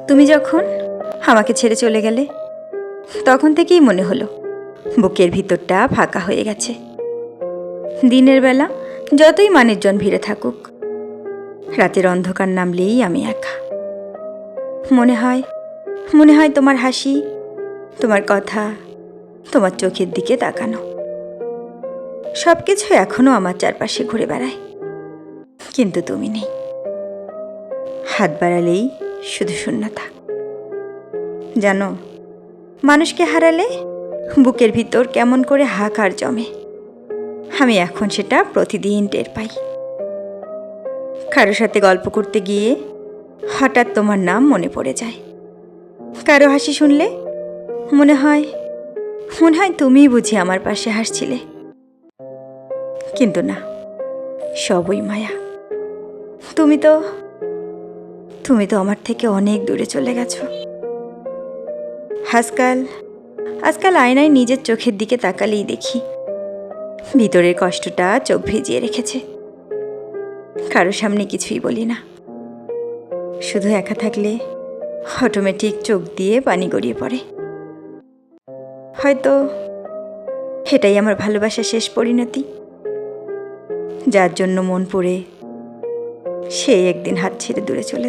তুমি যখন আমাকে ছেড়ে চলে গেলে তখন থেকেই মনে হলো বুকের ভিতরটা ফাঁকা হয়ে গেছে। দিনের বেলা যতই মানুষজন ভিড়ে থাকুক, রাতের অন্ধকার নামলেই আমি একা। মনে হয় তোমার হাসি, তোমার কথা, তোমার চোখের দিকে তাকানো সব কিছু এখনো আমার চারপাশে ঘুরে বেড়ায়, কিন্তু তুমি নেই। হাত বাড়ালেই শুধু শূন্যতা। জানো, মানুষকে হারালে বুকের ভিতর কেমন করে হাহাকার জমে, আমি এখন সেটা প্রতিদিন টের পাই। কারো সাথে গল্প করতে গিয়ে হঠাৎ তোমার নাম মনে পড়ে যায়। কারো হাসি শুনলে মনে হয় তুমিই বুঝি আমার পাশে হাসছিলে। কিন্তু না, সবই মায়া। তুমি তো আমার থেকে অনেক দূরে চলে গেছো। আজকাল আয়নায় নিজের চোখের দিকে তাকালেই দেখি ভিতরের কষ্টটা চোখ ভিজিয়ে রেখেছে। কারো সামনে কিছুই বলি না, শুধু একা থাকলে অটোমেটিক চোখ দিয়ে পানি গড়িয়ে পড়ে। হয়তো এটাই আমার ভালোবাসার শেষ পরিণতি। যার জন্য মন পড়ে সে একদিন হাত ছেড়ে দূরে চলে